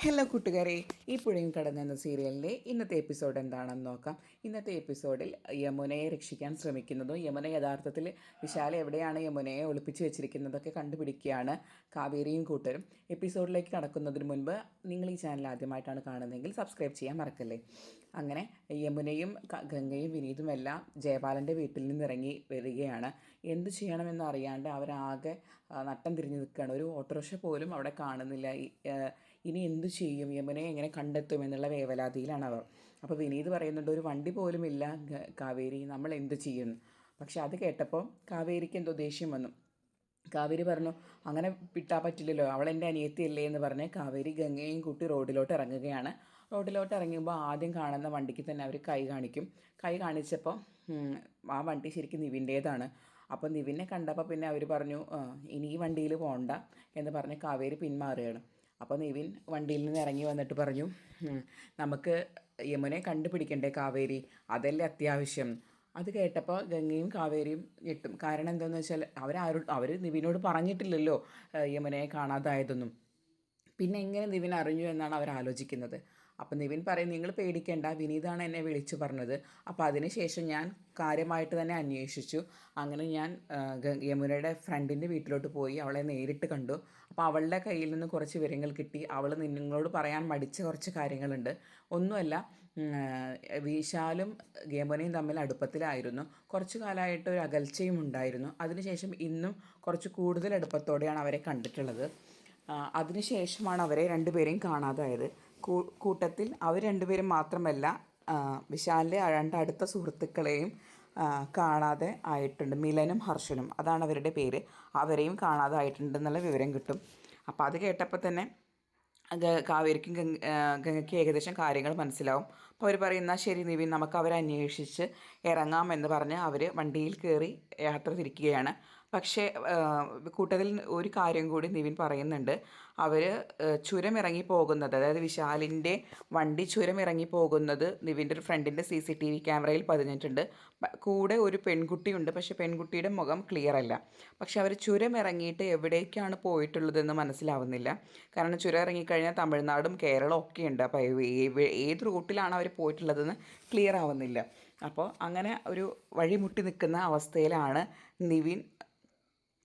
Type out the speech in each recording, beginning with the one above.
Hello കൂട്ടുകാരെ, ഈ പുഴയും കടന്ന് എന്ന സീരിയലിൻ്റെ ഇന്നത്തെ എപ്പിസോഡ് എന്താണെന്ന് നോക്കാം. ഇന്നത്തെ എപ്പിസോഡിൽ യമുനയെ രക്ഷിക്കാൻ ശ്രമിക്കുന്നതും യമുന യഥാർത്ഥത്തിൽ വിശാൽ എവിടെയാണ് യമുനയെ ഒളിപ്പിച്ച് വെച്ചിരിക്കുന്നതൊക്കെ കണ്ടുപിടിക്കുകയാണ് കാവേരിയും കൂട്ടരും. എപ്പിസോഡിലേക്ക് കടക്കുന്നതിന് മുൻപ് നിങ്ങൾ ഈ ചാനൽ ആദ്യമായിട്ടാണ് കാണുന്നതെങ്കിൽ സബ്സ്ക്രൈബ് ചെയ്യാൻ മറക്കല്ലേ. അങ്ങനെ യമുനയും ഗംഗയും വിനീതുമെല്ലാം ജയപാലൻ്റെ വീട്ടിൽ നിന്ന് ഇറങ്ങി വരികയാണ്. എന്ത് ചെയ്യണമെന്ന് അറിയാണ്ട് അവരാകെ നട്ടം തിരിഞ്ഞ് നിൽക്കുകയാണ്. ഒരു ഓട്ടോറിക്ഷ പോലും അവിടെ കാണുന്നില്ല. ഇനി എന്തു ചെയ്യും, യമുനയെ എങ്ങനെ കണ്ടെത്തും എന്നുള്ള വേവലാതിയിലാണ് അവർ. അപ്പോൾ വിനീത് പറയുന്നുണ്ട്, ഒരു വണ്ടി പോലും ഇല്ല കാവേരി, നമ്മൾ എന്ത് ചെയ്യുന്നു. പക്ഷെ അത് കേട്ടപ്പോൾ കാവേരിക്ക് എന്തോ ദേഷ്യം വന്നു. കാവേരി പറഞ്ഞു, അങ്ങനെ വിട്ടാൽ പറ്റില്ലല്ലോ, അവൾ എൻ്റെ അനിയത്തിയല്ലേ എന്ന് പറഞ്ഞ് കാവേരി ഗംഗയും കൂട്ടി റോഡിലോട്ട് ഇറങ്ങുകയാണ്. റോഡിലോട്ട് ഇറങ്ങുമ്പോൾ ആദ്യം കാണുന്ന വണ്ടിക്ക് തന്നെ അവർ കൈ കാണിക്കും. കൈ കാണിച്ചപ്പോൾ ആ വണ്ടി ശരിക്കും നിവിൻ്റേതാണ്. അപ്പോൾ നിവിനെ കണ്ടപ്പോൾ പിന്നെ അവർ പറഞ്ഞു, ഇനി ഈ വണ്ടിയിൽ പോകണ്ട എന്ന് പറഞ്ഞ് കാവേരി പിന്മാറുകയാണ്. അപ്പോൾ നിവിൻ വണ്ടിയിൽ നിന്ന് ഇറങ്ങി വന്നിട്ട് പറഞ്ഞു, നമുക്ക് യമുനയെ കണ്ടുപിടിക്കണ്ടേ കാവേരി, അതല്ലേ അത്യാവശ്യം. അത് കേട്ടപ്പോൾ ഗംഗയും കാവേരിയും ഞെട്ടും. കാരണം എന്താണെന്ന് വെച്ചാൽ അവർ നിവിനോട് പറഞ്ഞിട്ടില്ലല്ലോ യമുനയെ കാണാതായതൊന്നും. പിന്നെ എങ്ങനെ നിവിൻ അറിഞ്ഞു എന്നാണ് അവർ ആലോചിക്കുന്നത്. അപ്പം നിവിൻ പറയും, നിങ്ങൾ പേടിക്കേണ്ട, വിനീതാണ് എന്നെ വിളിച്ചു പറഞ്ഞത്. അപ്പോൾ അതിനുശേഷം ഞാൻ കാര്യമായിട്ട് തന്നെ അന്വേഷിച്ചു. അങ്ങനെ ഞാൻ യമുനയുടെ ഫ്രണ്ടിൻ്റെ വീട്ടിലോട്ട് പോയി അവളെ നേരിട്ട് കണ്ടു. അപ്പോൾ അവളുടെ കയ്യിൽ നിന്ന് കുറച്ച് വിവരങ്ങൾ കിട്ടി. അവൾ നിങ്ങളോട് പറയാൻ മടിച്ച കുറച്ച് കാര്യങ്ങളുണ്ട്. ഒന്നുമല്ല, വിശാലും യമുനയും തമ്മിൽ അടുപ്പത്തിലായിരുന്നു. കുറച്ച് കാലമായിട്ട് ഒരു അകൽച്ചയും ഉണ്ടായിരുന്നു. അതിനുശേഷം ഇന്നും കുറച്ച് കൂടുതൽ അടുപ്പത്തോടെയാണ് അവരെ കണ്ടിട്ടുള്ളത്. അതിനുശേഷമാണ് അവരെ രണ്ടുപേരെയും കാണാതായത്. കൂട്ടത്തിൽ അവർ രണ്ടുപേരും മാത്രമല്ല, വിശാലിൻ്റെ രണ്ട് അടുത്ത സുഹൃത്തുക്കളെയും കാണാതെ ആയിട്ടുണ്ട്. മിലനും ഹർഷനും, അതാണ് അവരുടെ പേര്. അവരെയും കാണാതെ ആയിട്ടുണ്ടെന്നുള്ള വിവരം കിട്ടും. അപ്പോൾ അത് കേട്ടപ്പോൾ തന്നെ കാവേരിക്കും ഗംഗയ്ക്ക് ഏകദേശം കാര്യങ്ങൾ മനസ്സിലാവും. അപ്പോൾ അവർ പറയും, എന്നാൽ ശരി നിവിൻ, നമുക്ക് അവരെ അന്വേഷിച്ച് ഇറങ്ങാമെന്ന് പറഞ്ഞ് അവർ വണ്ടിയിൽ കയറി യാത്ര തിരിക്കുകയാണ്. പക്ഷേ കൂട്ടത്തിൽ ഒരു കാര്യം കൂടി നിവിൻ പറയുന്നുണ്ട്. അവർ ചുരമിറങ്ങി പോകുന്നത്, അതായത് വിശാലിൻ്റെ വണ്ടി ചുരമിറങ്ങി പോകുന്നത് നിവിൻ്റെ ഒരു ഫ്രണ്ടിൻ്റെ CCTV ക്യാമറയിൽ പതിഞ്ഞിട്ടുണ്ട്. കൂടെ ഒരു പെൺകുട്ടിയുണ്ട്. പക്ഷേ പെൺകുട്ടിയുടെ മുഖം ക്ലിയർ അല്ല. പക്ഷെ അവർ ചുരമിറങ്ങിയിട്ട് എവിടേക്കാണ് പോയിട്ടുള്ളതെന്ന് മനസ്സിലാവുന്നില്ല. കാരണം ചുരം ഇറങ്ങിക്കഴിഞ്ഞാൽ തമിഴ്നാടും കേരളവും ഒക്കെ ഉണ്ട്. അപ്പോൾ ഏത് റൂട്ടിലാണ് അവർ പോയിട്ടുള്ളതെന്ന് ക്ലിയർ ആവുന്നില്ല. അപ്പോൾ അങ്ങനെ ഒരു വഴിമുട്ടി നിൽക്കുന്ന അവസ്ഥയിലാണ് നിവിൻ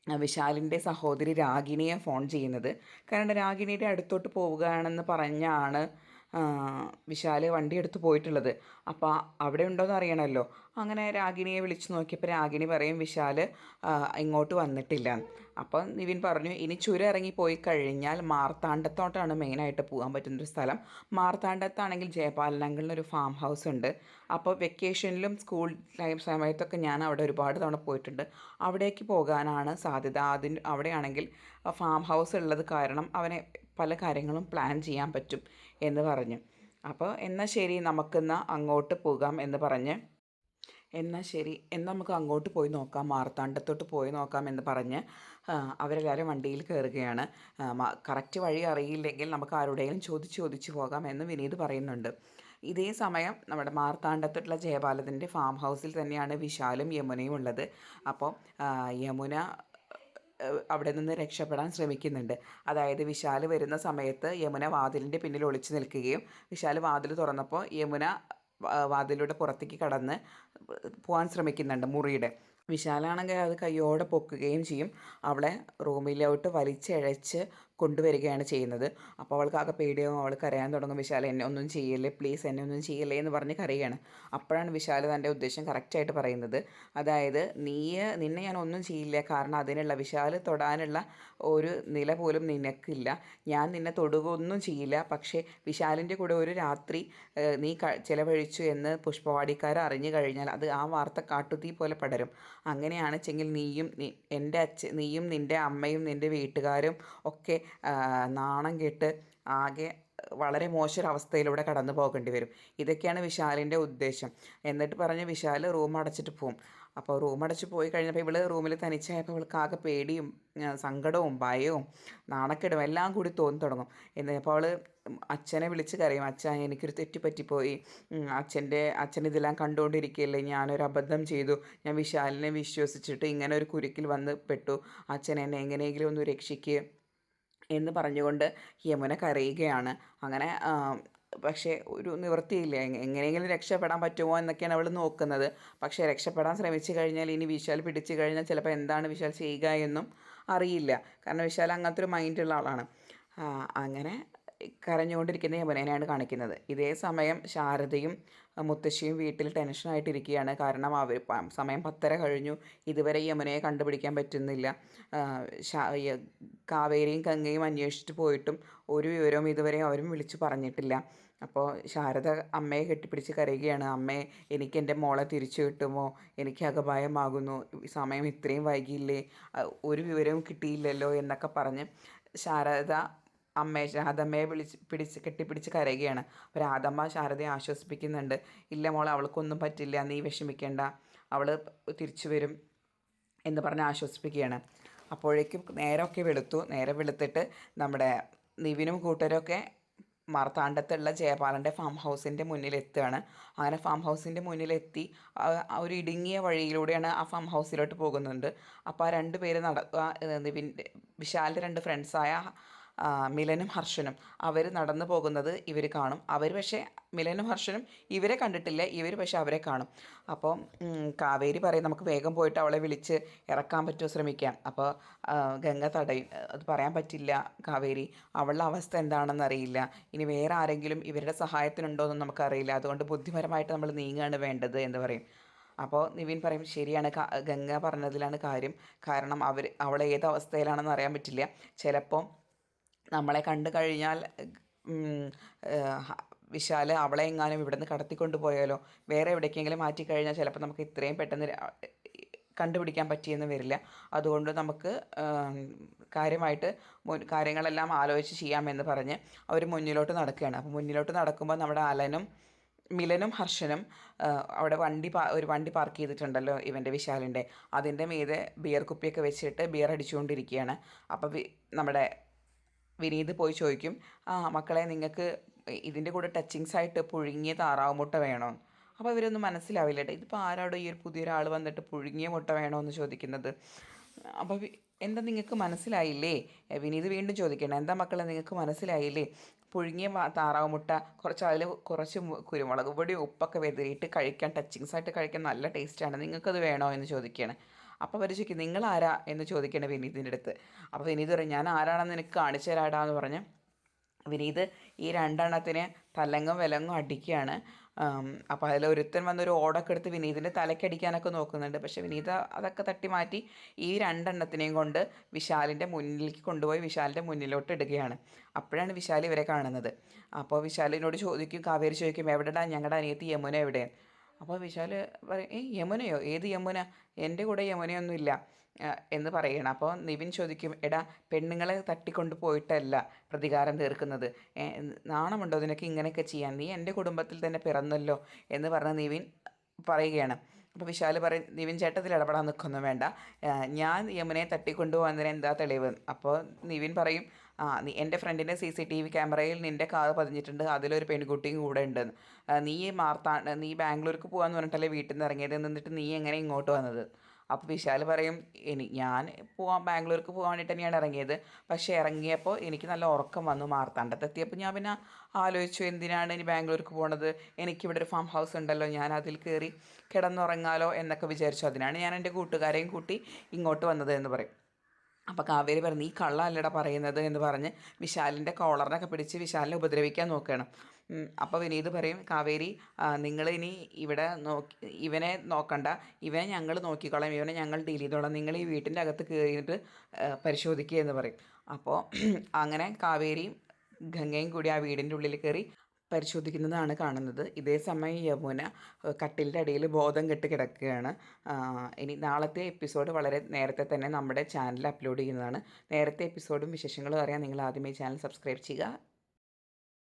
വിശാലിൻ്റെ സഹോദരി രാഗിണിയെ ഫോൺ ചെയ്യുന്നത്. കാരണം രാഗിണിയുടെ അടുത്തോട്ട് പോവുകയാണെന്ന് പറഞ്ഞാണ് വിശാൽ വണ്ടി എടുത്ത് പോയിട്ടുള്ളത്. അപ്പോൾ അവിടെ ഉണ്ടോയെന്ന് അറിയണമല്ലോ. അങ്ങനെ രാഗിണിയെ വിളിച്ച് നോക്കിയപ്പോൾ രാഗിണി പറയും, വിശാൽ ഇങ്ങോട്ട് വന്നിട്ടില്ല. അപ്പോൾ നിവിൻ പറഞ്ഞു, ഇനി ചുരം ഇറങ്ങി പോയി കഴിഞ്ഞാൽ മാർത്താണ്ഡത്തോട്ടാണ് മെയിനായിട്ട് പോകാൻ പറ്റുന്നൊരു സ്ഥലം. മാർത്താണ്ഡത്താണെങ്കിൽ ജയപാലനങ്ങളിലൊരു ഫാം ഹൗസ് ഉണ്ട്. അപ്പോൾ വെക്കേഷനിലും സ്കൂൾ ടൈം സമയത്തൊക്കെ ഞാൻ അവിടെ ഒരുപാട് തവണ പോയിട്ടുണ്ട്. അവിടേക്ക് പോകാനാണ് സാധ്യത. അവിടെയാണെങ്കിൽ ഫാം ഹൗസ് ഉള്ളത് കാരണം അവനെ പല കാര്യങ്ങളും പ്ലാൻ ചെയ്യാൻ പറ്റും എന്ന് പറഞ്ഞു. അപ്പോൾ എന്നാൽ ശരി, നമുക്കിന്ന് അങ്ങോട്ട് പോകാം എന്ന് പറഞ്ഞ്, എന്നാൽ ശരി, എന്നാൽ നമുക്ക് അങ്ങോട്ട് പോയി നോക്കാം, മാർത്താണ്ഡത്തോട്ട് പോയി നോക്കാം എന്ന് പറഞ്ഞ് അവരെല്ലാവരും വണ്ടിയിൽ കയറുകയാണ്. കറക്റ്റ് വഴി അറിയില്ലെങ്കിൽ നമുക്ക് ആരുടെയും ചോദിച്ച് പോകാം എന്ന് വിനീത് പറയുന്നുണ്ട്. ഇതേ സമയം നമ്മുടെ മാർത്താണ്ഡത്തുള്ള ജയപാലത്തിൻ്റെ ഫാം ഹൗസിൽ തന്നെയാണ് വിശാലും യമുനയും ഉള്ളത്. അപ്പോൾ യമുന അവിടെ നിന്ന് രക്ഷപ്പെടാൻ ശ്രമിക്കുന്നുണ്ട്. അതായത് വിശാൽ വരുന്ന സമയത്ത് യമുന വാതിലിൻ്റെ പിന്നിൽ ഒളിച്ചു നിൽക്കുകയും വിശാൽ വാതിൽ തുറന്നപ്പോൾ യമുന വാതിലൂടെ പുറത്തേക്ക് കടന്ന് പോകാൻ ശ്രമിക്കുന്നുണ്ട് മുറിയുടെ. വിശാലാണെങ്കിൽ അത് കയ്യോടെ പൊക്കുകയും ചെയ്യും. അവളെ റൂമിലോട്ട് വലിച്ചിഴച്ച് കൊണ്ടുവരികയാണ് ചെയ്യുന്നത്. അപ്പോൾ അവൾക്കാകെ പേടിയാവും. അവൾ കരയാൻ തുടങ്ങും. വിശാൽ, എന്നെ ഒന്നും ചെയ്യല്ലേ പ്ലീസ്, എന്നെ ഒന്നും ചെയ്യല്ലേ എന്ന് പറഞ്ഞ് കരയുകയാണ്. അപ്പോഴാണ് വിശാൽ തൻ്റെ ഉദ്ദേശം കറക്റ്റായിട്ട് പറയുന്നത്. അതായത് നിന്നെ ഞാൻ ഒന്നും ചെയ്യില്ല, കാരണം അതിനുള്ള വിശാൽ തൊടാനുള്ള ഒരു നില പോലും നിനക്കില്ല. ഞാൻ നിന്നെ തൊടുകയൊന്നും ചെയ്യില്ല. പക്ഷേ വിശാലിൻ്റെ കൂടെ ഒരു രാത്രി നീ ചിലവഴിച്ചു എന്ന് പുഷ്പവാടിക്കാർ അറിഞ്ഞു കഴിഞ്ഞാൽ അത് ആ വാർത്ത കാട്ടുതീ പോലെ പടരും. അങ്ങനെയാണെച്ചെങ്കിൽ നീയും നിൻ്റെ അമ്മയും നിൻ്റെ വീട്ടുകാരും ഒക്കെ നാണം കെട്ട് ആകെ വളരെ മോശമൊരവസ്ഥയിലൂടെ കടന്നു പോകേണ്ടി വരും. ഇതൊക്കെയാണ് വിശാലിൻ്റെ ഉദ്ദേശം. എന്നിട്ട് പറഞ്ഞ് വിശാൽ റൂം അടച്ചിട്ട് പോവും. അപ്പോൾ റൂം അടച്ച് പോയി കഴിഞ്ഞപ്പോൾ ഇവൾ റൂമിൽ തനിച്ചായപ്പോൾ ഇവൾക്ക് ആകെ പേടിയും സങ്കടവും ഭയവും നാണക്കേടും എല്ലാം കൂടി തോന്നി തുടങ്ങും. അപ്പോൾ അവൾ അച്ഛനെ വിളിച്ച് കരയും, അച്ഛൻ എനിക്കൊരു തെറ്റുപറ്റിപ്പോയി, അച്ഛൻ ഇതെല്ലാം കണ്ടുകൊണ്ടിരിക്കുകയല്ലേ, ഞാനൊരു അബദ്ധം ചെയ്തു, ഞാൻ വിശാലിനെ വിശ്വസിച്ചിട്ട് ഇങ്ങനെ ഒരു കുരുക്കിൽ വന്ന് പെട്ടു, അച്ഛൻ എന്നെ എങ്ങനെയെങ്കിലും ഒന്ന് രക്ഷിക്കുക എന്ന് പറഞ്ഞുകൊണ്ട് യമുന കരയുകയാണ്. അങ്ങനെ പക്ഷേ ഒരു നിവൃത്തിയില്ല. എങ്ങനെയെങ്കിലും രക്ഷപ്പെടാൻ പറ്റുമോ എന്നൊക്കെയാണ് അവൾ നോക്കുന്നത്. പക്ഷേ രക്ഷപ്പെടാൻ ശ്രമിച്ചു കഴിഞ്ഞാൽ ഇനി വിശാൽ പിടിച്ചു കഴിഞ്ഞാൽ ചിലപ്പോൾ എന്താണ് വിശാൽ ചെയ്യുക എന്നും അറിയില്ല. കാരണം വിശാൽ അങ്ങനത്തെ ഒരു മൈൻഡുള്ള ആളാണ്. അങ്ങനെ കരഞ്ഞുകൊണ്ടിരിക്കുന്ന യമുനേനെയാണ് കാണിക്കുന്നത്. ഇതേ സമയം ശാരദയും മുത്തശ്ശിയും വീട്ടിൽ ടെൻഷനായിട്ടിരിക്കുകയാണ്. കാരണം അവർ സമയം 10:30 കഴിഞ്ഞു, ഇതുവരെ യമുനയെ കണ്ടുപിടിക്കാൻ പറ്റുന്നില്ല. കാവേരിയും ഗംഗയും അന്വേഷിച്ചിട്ട് പോയിട്ടും ഒരു വിവരവും ഇതുവരെ അവരും വിളിച്ചു പറഞ്ഞിട്ടില്ല. അപ്പോൾ ശാരദ അമ്മയെ കെട്ടിപ്പിടിച്ച് കരയുകയാണ്. അമ്മേ, എനിക്ക് എൻ്റെ മോളെ തിരിച്ചു കിട്ടുമോ? എനിക്ക് ഭയമാകുന്നു. സമയം ഇത്രയും വൈകിയില്ലേ, ഒരു വിവരവും കിട്ടിയില്ലല്ലോ എന്നൊക്കെ പറഞ്ഞ് രാധമ്മയെ കെട്ടിപ്പിടിച്ച് കരയുകയാണ്. അപ്പോൾ രാധമ്മ ശാരദയെ ആശ്വസിപ്പിക്കുന്നുണ്ട്. ഇല്ല മോളെ, അവൾക്കൊന്നും പറ്റില്ല, നീ വിഷമിക്കേണ്ട, അവൾ തിരിച്ചു വരും എന്ന് പറഞ്ഞ് ആശ്വസിപ്പിക്കുകയാണ്. അപ്പോഴേക്കും നേരമൊക്കെ നേരം വെളുത്തിട്ട് നമ്മുടെ നിവിനും കൂട്ടരൊക്കെ മാർത്താണ്ഡത്തുള്ള ജയപാലൻ്റെ ഫാം ഹൗസിൻ്റെ മുന്നിലെത്തുകയാണ്. അങ്ങനെ ഫാം ഹൗസിൻ്റെ മുന്നിലെത്തി ഒരു ഇടുങ്ങിയ വഴിയിലൂടെയാണ് ആ ഫാം ഹൗസിലോട്ട് പോകുന്നുണ്ട്. അപ്പോൾ ആ 2 പേര് വിശാലിൻ്റെ 2 ഫ്രണ്ട്സായ മിലനും ഹർഷനും അവർ നടന്നു പോകുന്നത് ഇവർ കാണും. അവർ പക്ഷേ മിലനും ഹർഷനും ഇവരെ കണ്ടിട്ടില്ല, ഇവർ പക്ഷേ അവരെ കാണും. അപ്പോൾ കാവേരി പറയും, നമുക്ക് വേഗം പോയിട്ട് അവളെ വിളിച്ച് ഇറക്കാൻ പറ്റുമോ ശ്രമിക്കാം. അപ്പോൾ ഗംഗ തടയും. അത് പറയാൻ പറ്റില്ല കാവേരി, അവളുടെ അവസ്ഥ എന്താണെന്ന് അറിയില്ല, ഇനി വേറെ ആരെങ്കിലും ഇവരുടെ സഹായത്തിനുണ്ടോ എന്നും നമുക്കറിയില്ല, അതുകൊണ്ട് ബുദ്ധിപരമായിട്ട് നമ്മൾ നീങ്ങുകയാണ് വേണ്ടത് എന്ന് പറയും. അപ്പോൾ നിവിൻ പറയും, ശരിയാണ്, ഗംഗ പറഞ്ഞതിലാണ് കാര്യം. കാരണം അവൾ ഏത് അവസ്ഥയിലാണെന്ന് അറിയാൻ പറ്റില്ല. ചിലപ്പോൾ നമ്മളെ കണ്ടു കഴിഞ്ഞാൽ വിശാൽ അവളെ എങ്ങാനും ഇവിടുന്ന് കടത്തിക്കൊണ്ട് പോയാലോ, വേറെ എവിടേക്കെങ്കിലും മാറ്റിക്കഴിഞ്ഞാൽ ചിലപ്പോൾ നമുക്ക് ഇത്രയും പെട്ടെന്ന് കണ്ടുപിടിക്കാൻ പറ്റിയെന്ന് വരില്ല. അതുകൊണ്ട് നമുക്ക് കാര്യമായിട്ട് കാര്യങ്ങളെല്ലാം ആലോചിച്ച് ചെയ്യാമെന്ന് പറഞ്ഞ് അവർ മുന്നിലോട്ട് നടക്കുകയാണ്. അപ്പോൾ മുന്നിലോട്ട് നടക്കുമ്പോൾ നമ്മുടെ മിലനും ഹർഷനും അവിടെ ഒരു വണ്ടി പാർക്ക് ചെയ്തിട്ടുണ്ടല്ലോ ഇവൻ്റെ വിശാലിൻ്റെ, അതിൻ്റെ മീതെ ബിയർ കുപ്പിയൊക്കെ വെച്ചിട്ട് ബിയർ അടിച്ചുകൊണ്ടിരിക്കുകയാണ്. അപ്പോൾ നമ്മുടെ വിനീത് പോയി ചോദിക്കും, മക്കളെ, നിങ്ങൾക്ക് ഇതിൻ്റെ കൂടെ ടച്ചിങ്സ് ആയിട്ട് പുഴുങ്ങിയ താറാവ് മുട്ട വേണോ? അപ്പോൾ ഇവരൊന്നും മനസ്സിലാവില്ല കേട്ടോ, ഇതിപ്പോൾ ആരാടോ ഈ ഒരു പുതിയൊരാൾ വന്നിട്ട് പുഴുങ്ങിയ മുട്ട വേണോ എന്ന് ചോദിക്കുന്നത്. അപ്പോൾ എന്താ നിങ്ങൾക്ക് മനസ്സിലായില്ലേ? വിനീത് വീണ്ടും ചോദിക്കണം, എന്താ മക്കളെ നിങ്ങൾക്ക് മനസ്സിലായില്ലേ? പുഴുങ്ങിയ താറാവ് മുട്ട കുറച്ച് കുരുമുളക് പൊടി ഉപ്പൊക്കെ വെതിരിയിട്ട് കഴിക്കാൻ, ടച്ചിങ്സ് ആയിട്ട് കഴിക്കാൻ നല്ല ടേസ്റ്റാണ്, നിങ്ങൾക്കത് വേണോ എന്ന് ചോദിക്കുകയാണ്. അപ്പോൾ അവർ ചോദിക്കും, നിങ്ങളാരാ എന്ന് ചോദിക്കണം വിനീതിൻ്റെ അടുത്ത്. അപ്പോൾ വിനീത് പറയും, ഞാൻ ആരാണെന്ന് എനിക്ക് കാണിച്ചു തരാടാന്ന് പറഞ്ഞ് വിനീത് ഈ 2 എണ്ണത്തിന് തലങ്ങും വിലങ്ങും അടിക്കുകയാണ്. അപ്പോൾ അതിലൊരുത്തൻ വന്നൊരു ഓടൊക്കെ എടുത്ത് വിനീതിൻ്റെ തലക്കടിക്കാനൊക്കെ നോക്കുന്നുണ്ട്. പക്ഷേ വിനീത അതൊക്കെ തട്ടി മാറ്റി ഈ 2 എണ്ണത്തിനെയും കൊണ്ട് വിശാലിൻ്റെ മുന്നിലേക്ക് കൊണ്ടുപോയി വിശാലിൻ്റെ മുന്നിലോട്ട് ഇടുകയാണ്. അപ്പോഴാണ് വിശാൽ ഇവരെ കാണുന്നത്. അപ്പോൾ വിശാലിനോട് ചോദിക്കും, കാവേരി ചോദിക്കും, എവിടെടാ ഞങ്ങളുടെ അനിയത്തി യമുന എവിടെ? അപ്പോൾ വിശാൽ പറയും, യമുനയോ? ഏത് യമുന? എൻ്റെ കൂടെ യമുനയൊന്നുമില്ല എന്ന് പറയണം. അപ്പോൾ നിവിൻ ചോദിക്കും, എടാ, പെണ്ണുങ്ങളെ തട്ടിക്കൊണ്ട് പോയിട്ടല്ല പ്രതികാരം തീർക്കുന്നത്, നാണമുണ്ടോ നിനക്ക് ഇങ്ങനെയൊക്കെ ചെയ്യാൻ? നീ എൻ്റെ കുടുംബത്തിൽ തന്നെ പിറന്നല്ലോ എന്ന് പറഞ്ഞ് നിവിൻ പറയുകയാണ്. അപ്പോൾ വിശാൽ പറയും, നിവിൻ ചേട്ടത്തിൽ ഇടപെടാൻ നിൽക്കൊന്നും വേണ്ട, ഞാൻ യമുനയെ തട്ടിക്കൊണ്ടു പോകുന്നതിന് എന്താ തെളിവ്? അപ്പോൾ നിവിൻ പറയും, എൻ്റെ ഫ്രണ്ടിൻ്റെ CCTV ക്യാമറയിൽ നിൻ്റെ കാർ പതിഞ്ഞിട്ടുണ്ട്, അതിലൊരു പെൺകുട്ടിയും കൂടെ ഉണ്ടെന്ന്. നീ ബാംഗ്ലൂർക്ക് പോകാമെന്ന് പറഞ്ഞിട്ടല്ലേ വീട്ടിൽ നിന്ന് ഇറങ്ങിയത്, എന്നിട്ട് നീ എങ്ങനെ ഇങ്ങോട്ട് വന്നത്? അപ്പോൾ വിശാൽ പറയും, ഞാൻ ബാംഗ്ലൂർക്ക് പോകാൻ വേണ്ടിയിട്ട് തന്നെയാണ് ഇറങ്ങിയത്, പക്ഷേ ഇറങ്ങിയപ്പോൾ എനിക്ക് നല്ല ഉറക്കം വന്നു. മാർത്താണ്ഡത്തെത്തിയപ്പോൾ ഞാൻ പിന്നെ ആലോചിച്ചു, എന്തിനാണ് ഇനി ബാംഗ്ലൂർക്ക് പോകണത്, എനിക്കിവിടെ ഒരു ഫാം ഹൗസ് ഉണ്ടല്ലോ, ഞാൻ അതിൽ കയറി കിടന്നുറങ്ങാലോ എന്നൊക്കെ വിചാരിച്ചു, അതിനാണ് ഞാൻ എൻ്റെ കൂട്ടുകാരെയും കൂട്ടി ഇങ്ങോട്ട് വന്നത് എന്ന് പറയും. അപ്പോൾ കാവേരി പറഞ്ഞു, നീ കള്ളല്ലടാ പറയുന്നത് എന്ന് പറഞ്ഞ് വിശാലിൻ്റെ കോളറിനൊക്കെ പിടിച്ച് വിശാലിനെ ഉപദ്രവിക്കാൻ നോക്കുകയാണ്. അപ്പോൾ വിനീത് പറയും, കാവേരി, നിങ്ങൾ ഇനി ഇവിടെ ഇവനെ നോക്കണ്ട, ഇവനെ ഞങ്ങൾ നോക്കിക്കോളാം, ഇവനെ ഞങ്ങൾ ഡീൽ ചെയ്തോളാം, നിങ്ങൾ ഈ വീട്ടിൻ്റെ അകത്ത് കയറിയിട്ട് പരിശോധിക്കുക എന്ന് പറയും. അപ്പോൾ അങ്ങനെ കാവേരിയും ഗംഗയും കൂടി ആ വീടിൻ്റെ ഉള്ളിൽ കയറി പരിശോധിക്കുന്നതാണ് കാണുന്നത്. ഇതേ സമയം യമുന കട്ടിലിൻ്റെ അടിയിൽ ബോധം കെട്ട് കിടക്കുകയാണ്. ഇനി നാളത്തെ എപ്പിസോഡ് വളരെ നേരത്തെ തന്നെ നമ്മുടെ ചാനലിൽ അപ്ലോഡ് ചെയ്യുന്നതാണ്. നേരത്തെ എപ്പിസോഡും വിശേഷങ്ങളും അറിയാൻ നിങ്ങൾ ആദ്യമേ ചാനൽ സബ്സ്ക്രൈബ് ചെയ്യുക.